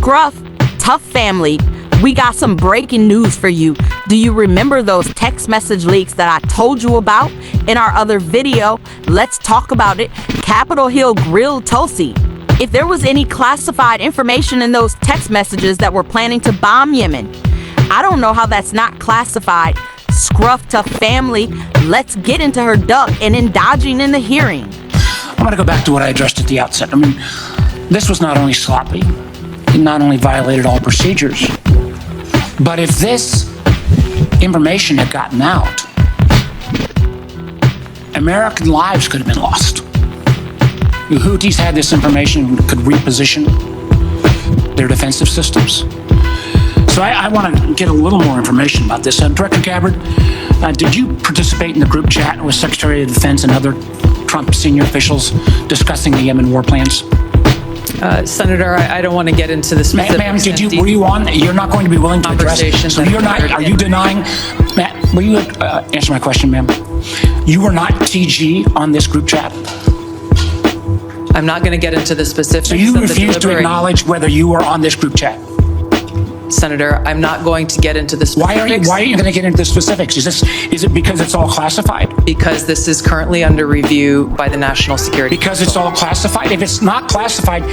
Scruff, tough family, we got some breaking news for you. Do you remember those text message leaks that I told you about in our other video? Let's talk about it. Capitol Hill grilled Tulsi. If there was any classified information in those text messages that were planning to bomb Yemen, I don't know how that's not classified. Scruff, tough family, let's get into her duck and in dodging in the hearing. I'm going to go back to what I addressed at the outset. I mean, this was not only sloppy, it not only violated all procedures, but if this information had gotten out, American lives could have been lost. The Houthis had this information, could reposition their defensive systems. So I want to get a little more information about this. Director Gabbard, did you participate in the group chat with Secretary of Defense and other Trump senior officials discussing the Yemen war plans? Senator, I don't want to get into the specifics. Ma'am, were you on? You're not going to be willing to address it. So you're not, are you denying, Matt, will you answer my question, ma'am? You were not TG on this group chat? I'm not going to get into the specifics. So you refuse to acknowledge whether you were on this group chat? Senator, I'm not going to get into the specifics. Why are you going to get into the specifics? Is it because it's all classified? Because this is currently under review by the National Security Council. Because it's all classified? If it's not classified,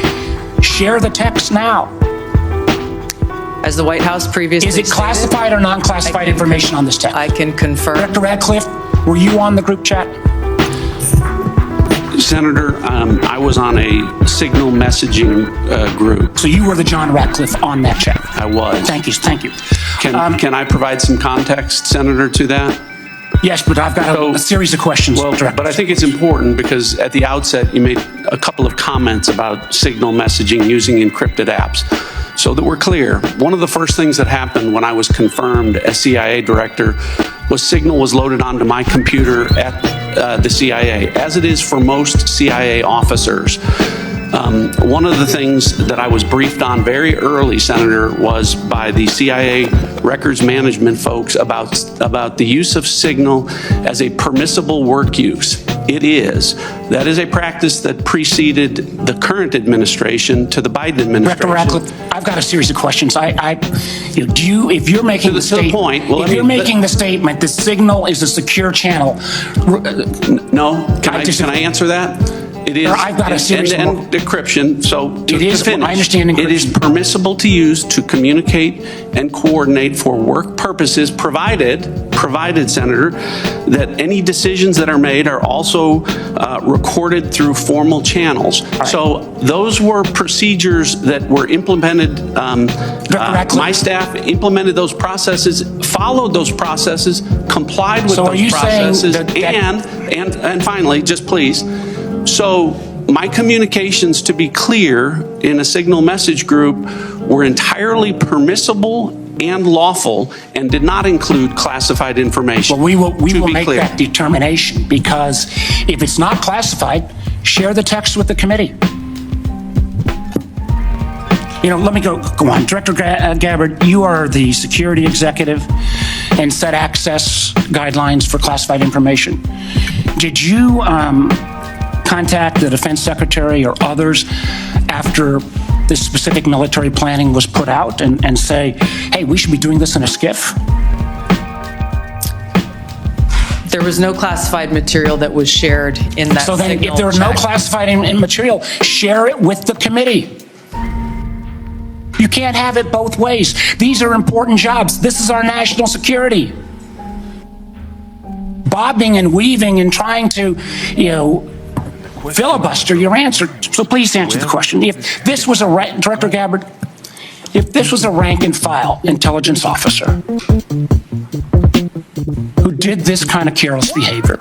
share the text now. As the White House previously stated, is it classified or non-classified information on this text? I can confirm. Director Radcliffe, were you on the group chat? Senator, I was on a signal messaging group. So you were the John Radcliffe on that chat? I was. Thank you. Can I provide some context, Senator, to that? Yes, but I've got a series of questions. Well, but I think it's important because at the outset you made a couple of comments about signal messaging using encrypted apps. So that we're clear, one of the first things that happened when I was confirmed as CIA director was signal was loaded onto my computer at the CIA, as it is for most CIA officers. One of the things that I was briefed on very early, Senator, was by the CIA records management folks about the use of signal as a permissible work use. It is. That is a practice that preceded the current administration to the Biden administration. Director Radcliffe, I've got a series of questions. If you're making the statement, the signal is a secure channel. No, can I answer that? It is I've got a series of decryption. So it is. I understand encryption. It is permissible to use to communicate and coordinate for work purposes, provided, Senator, that any decisions that are made are also recorded through formal channels. Right. So those were procedures that were implemented. My staff implemented those processes, followed those processes, complied with those processes, and finally, just please. So my communications, to be clear, in a signal message group were entirely permissible and lawful and did not include classified information. Well, we will make that determination, because if it's not classified, share the text with the committee. Let me go on. Director Gabbard, you are the security executive and set access guidelines for classified information. Did you contact the defense secretary or others after this specific military planning was put out and say, hey, we should be doing this in a SCIF? There was no classified material that was shared in that. So then if there was no classified material, share it with the committee. You can't have it both ways. These are important jobs. This is our national security. Bobbing and weaving and trying to, filibuster your answer. So please answer the question. If this was Director Gabbard, if this was a rank and file intelligence officer who did this kind of careless behavior,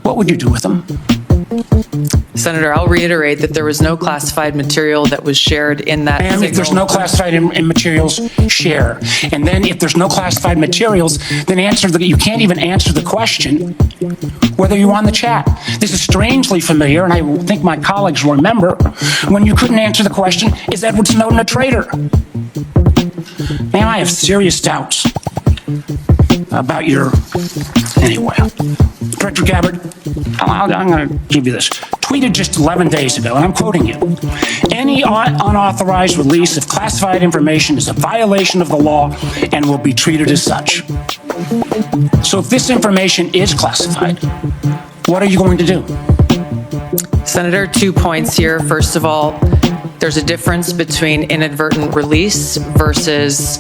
what would you do with them? Senator, I'll reiterate that there was no classified material that was shared in that. And if there's no classified materials, share. And then if there's no classified materials, then you can't even answer the question whether you're on the chat. This is strangely familiar, and I think my colleagues will remember, when you couldn't answer the question, is Edward Snowden a traitor? Man, I have serious doubts about your, anyway. Director Gabbard, I'm going to give you this. Tweeted just 11 days ago, and I'm quoting you. Any unauthorized release of classified information is a violation of the law and will be treated as such. So if this information is classified, what are you going to do? Senator, 2 points here. First of all, there's a difference between inadvertent release versus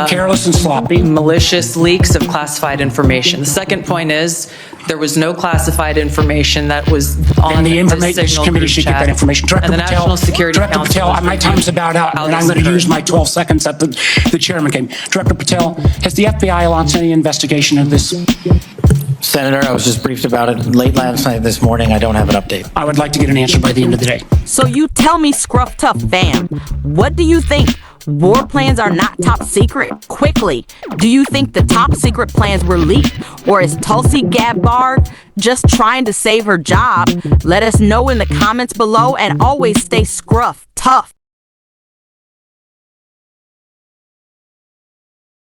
Careless and sloppy. malicious leaks of classified information. The second point is there was no classified information that was on And the information signal committee group should get chat. that information. Director And the Patel, National Security Director Council Patel, has my time's about out, how and I'm this going to use occurred. my 12 seconds that the chairman came. Director Patel, has the FBI launched any investigation of this? Senator, I was just briefed about it late last night, this morning. I don't have an update. I would like to get an answer by the end of the day. So you tell me, Scruff Tough fam, what do you think? War plans are not top secret? Quickly, do you think the top secret plans were leaked? Or is Tulsi Gabbard just trying to save her job? Let us know in the comments below, and always stay Scruff Tough.